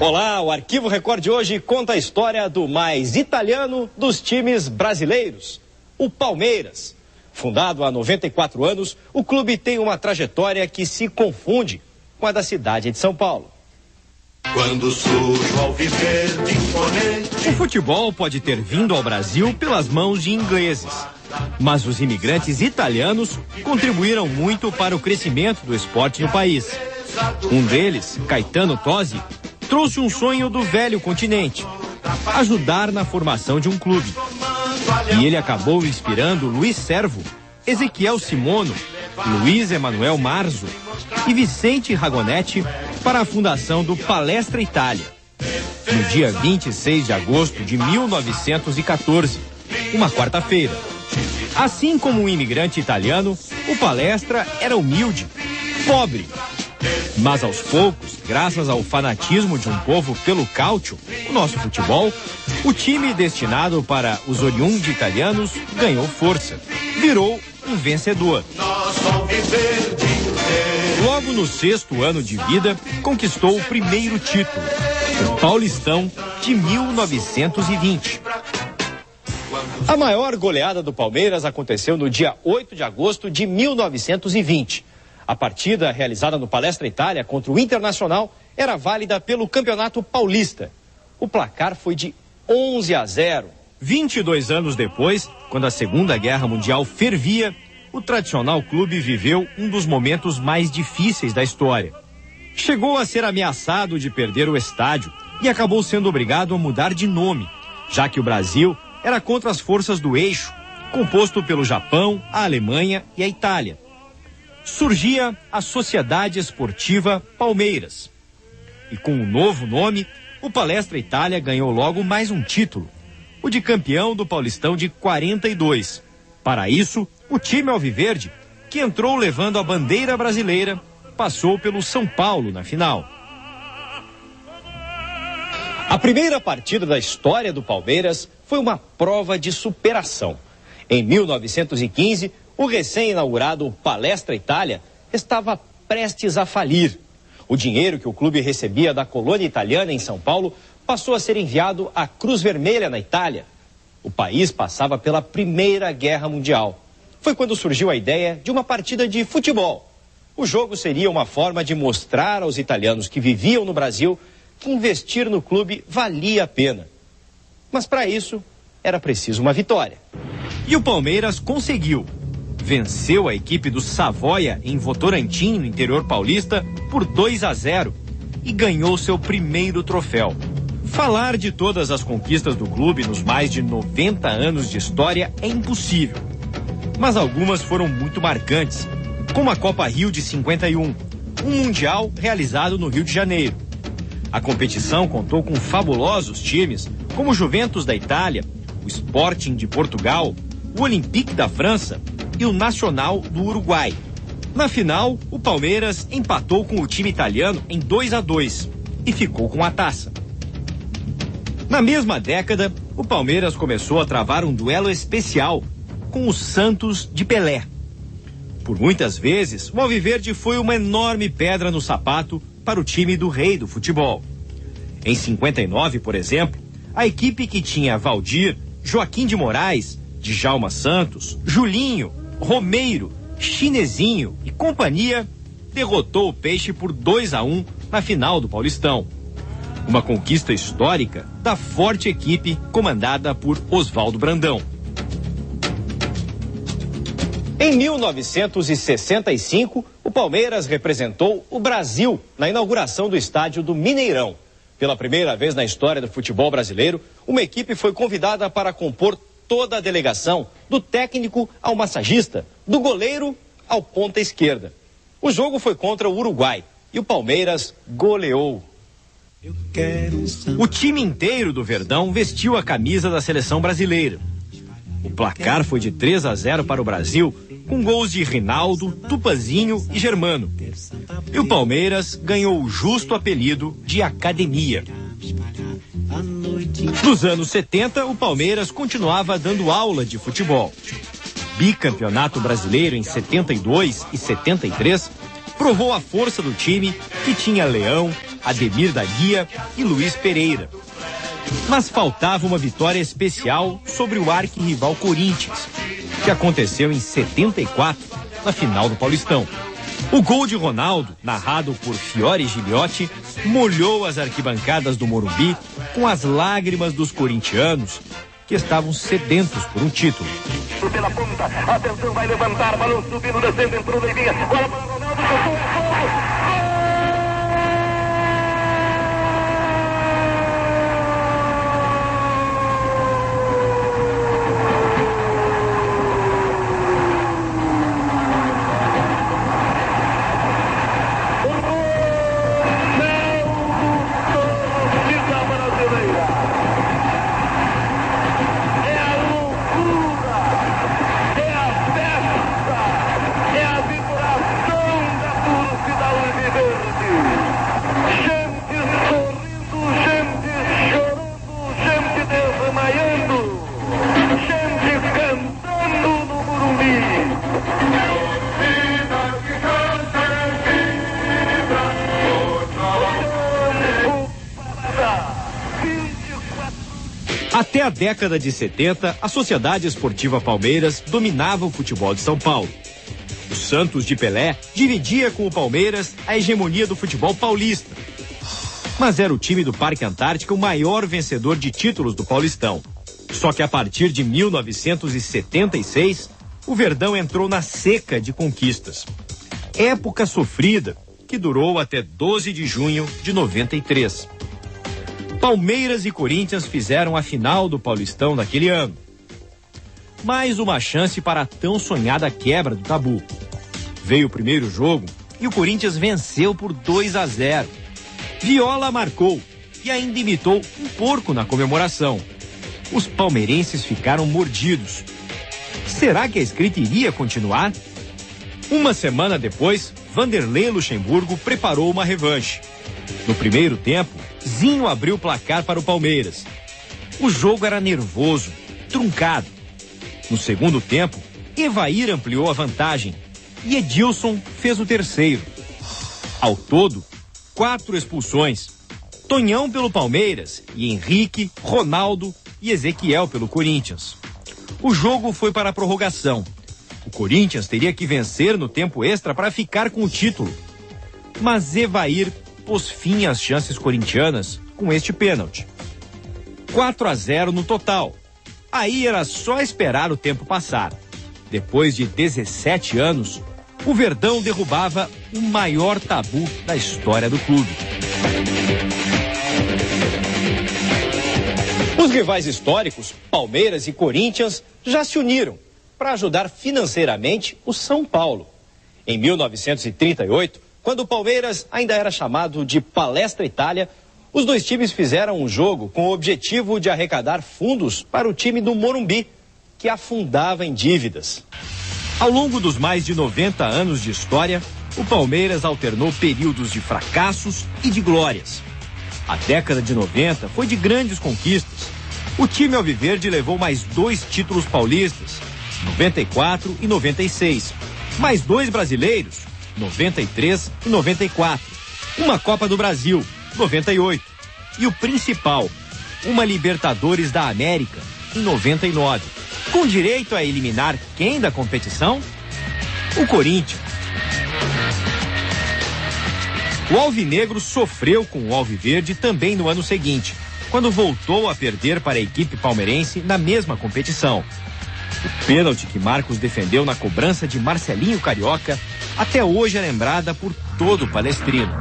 Olá, o Arquivo Record de hoje conta a história do mais italiano dos times brasileiros, o Palmeiras. Fundado há 94 anos, o clube tem uma trajetória que se confunde com a da cidade de São Paulo. Quando surge o alviverde imponente. O futebol pode ter vindo ao Brasil pelas mãos de ingleses, mas os imigrantes italianos contribuíram muito para o crescimento do esporte no país. Um deles, Caetano Tosi, trouxe um sonho do velho continente: ajudar na formação de um clube. E ele acabou inspirando Luiz Servo, Ezequiel Simono, Luiz Emanuel Marzo e Vicente Ragonetti para a fundação do Palestra Itália, no dia 26 de agosto de 1914, uma quarta-feira. Assim como um imigrante italiano, o Palestra era humilde, pobre. Mas aos poucos, graças ao fanatismo de um povo pelo calcio, o nosso futebol, o time destinado para os oriundos italianos ganhou força, virou um vencedor. Logo no 6º ano de vida, conquistou o primeiro título, o Paulistão de 1920. A maior goleada do Palmeiras aconteceu no dia 8 de agosto de 1920. A partida, realizada no Palestra Itália contra o Internacional, era válida pelo Campeonato Paulista. O placar foi de 11-0. 22 anos depois, quando a Segunda Guerra Mundial fervia, o tradicional clube viveu um dos momentos mais difíceis da história. Chegou a ser ameaçado de perder o estádio e acabou sendo obrigado a mudar de nome, já que o Brasil era contra as forças do eixo, composto pelo Japão, a Alemanha e a Itália. Surgia a Sociedade Esportiva Palmeiras. E com o novo nome, o Palestra Itália ganhou logo mais um título, o de campeão do Paulistão de 42. Para isso, o time alviverde, que entrou levando a bandeira brasileira, passou pelo São Paulo na final. A primeira partida da história do Palmeiras foi uma prova de superação. Em 1915, o recém-inaugurado Palestra Itália estava prestes a falir. O dinheiro que o clube recebia da colônia italiana em São Paulo passou a ser enviado à Cruz Vermelha na Itália. O país passava pela Primeira Guerra Mundial. Foi quando surgiu a ideia de uma partida de futebol. O jogo seria uma forma de mostrar aos italianos que viviam no Brasil que investir no clube valia a pena. Mas para isso, era preciso uma vitória. E o Palmeiras conseguiu. Venceu a equipe do Savoia em Votorantim, no interior paulista, por 2-0 e ganhou seu primeiro troféu. Falar de todas as conquistas do clube nos mais de 90 anos de história é impossível. Mas algumas foram muito marcantes, como a Copa Rio de 51, um mundial realizado no Rio de Janeiro. A competição contou com fabulosos times, como o Juventus da Itália, o Sporting de Portugal, o Olympique da França e o Nacional do Uruguai. Na final, o Palmeiras empatou com o time italiano em 2-2 e ficou com a taça. Na mesma década, o Palmeiras começou a travar um duelo especial com o Santos de Pelé. Por muitas vezes, o alviverde foi uma enorme pedra no sapato para o time do rei do futebol. Em 59, por exemplo, a equipe que tinha Valdir, Joaquim de Moraes, Djalma Santos, Julinho, Romeiro, Chinesinho e companhia derrotou o Peixe por 2-1 na final do Paulistão. Uma conquista histórica da forte equipe comandada por Oswaldo Brandão. Em 1965, o Palmeiras representou o Brasil na inauguração do estádio do Mineirão. Pela primeira vez na história do futebol brasileiro, uma equipe foi convidada para compor toda a delegação, do técnico ao massagista, do goleiro ao ponta esquerda. O jogo foi contra o Uruguai e o Palmeiras goleou. O time inteiro do Verdão vestiu a camisa da seleção brasileira. O placar foi de 3-0 para o Brasil, com gols de Rinaldo, Tupanzinho e Germano. E o Palmeiras ganhou o justo apelido de Academia. Nos anos 70, o Palmeiras continuava dando aula de futebol. Bicampeonato brasileiro em 72 e 73, provou a força do time, que tinha Leão, Ademir da Guia e Luiz Pereira. Mas faltava uma vitória especial sobre o arquirrival Corinthians, que aconteceu em 74, na final do Paulistão. O gol de Ronaldo, narrado por Fiore Gigliotti, molhou as arquibancadas do Morumbi com as lágrimas dos corintianos, que estavam sedentos por um título. Pela ponta, atenção, vai levantar, balão subindo, descendo, entrou, Leivinha, bola para Ronaldo, Até a década de 70, a Sociedade Esportiva Palmeiras dominava o futebol de São Paulo. O Santos de Pelé dividia com o Palmeiras a hegemonia do futebol paulista. Mas era o time do Parque Antártica o maior vencedor de títulos do Paulistão. Só que a partir de 1976, o Verdão entrou na seca de conquistas. Época sofrida que durou até 12 de junho de 93. Palmeiras e Corinthians fizeram a final do Paulistão daquele ano. Mais uma chance para a tão sonhada quebra do tabu. Veio o primeiro jogo e o Corinthians venceu por 2-0. Viola marcou e ainda imitou um porco na comemoração. Os palmeirenses ficaram mordidos. Será que a escrita iria continuar? Uma semana depois, Vanderlei Luxemburgo preparou uma revanche. No primeiro tempo, Zinho abriu o placar para o Palmeiras. O jogo era nervoso, truncado. No segundo tempo, Evair ampliou a vantagem e Edilson fez o terceiro. Ao todo, 4 expulsões. Tonhão pelo Palmeiras e Henrique, Ronaldo e Ezequiel pelo Corinthians. O jogo foi para a prorrogação. O Corinthians teria que vencer no tempo extra para ficar com o título. Mas Evair pôs fim às chances corintianas com este pênalti. 4-0 no total. Aí era só esperar o tempo passar. Depois de 17 anos, o Verdão derrubava o maior tabu da história do clube. Os rivais históricos, Palmeiras e Corinthians, já se uniram para ajudar financeiramente o São Paulo. Em 1938, quando o Palmeiras ainda era chamado de Palestra Itália, os dois times fizeram um jogo com o objetivo de arrecadar fundos para o time do Morumbi, que afundava em dívidas. Ao longo dos mais de 90 anos de história, o Palmeiras alternou períodos de fracassos e de glórias. A década de 90 foi de grandes conquistas. O time alviverde levou mais 2 títulos paulistas, 94 e 96, mais 2 brasileiros, 93 e 94, uma Copa do Brasil, 98, e o principal, uma Libertadores da América, em 99, com direito a eliminar quem da competição? O Corinthians. O Alvinegro sofreu com o Alviverde também no ano seguinte, quando voltou a perder para a equipe palmeirense na mesma competição. O pênalti que Marcos defendeu na cobrança de Marcelinho Carioca até hoje é lembrada por todo palestrino.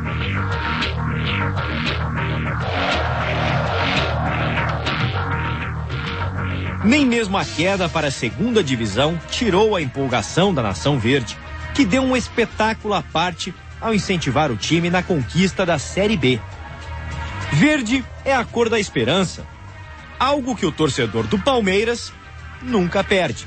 Nem mesmo a queda para a segunda divisão tirou a empolgação da Nação Verde, que deu um espetáculo à parte ao incentivar o time na conquista da Série B. Verde é a cor da esperança, algo que o torcedor do Palmeiras nunca perde.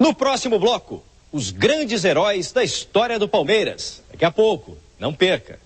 No próximo bloco, os grandes heróis da história do Palmeiras. Daqui a pouco, não perca.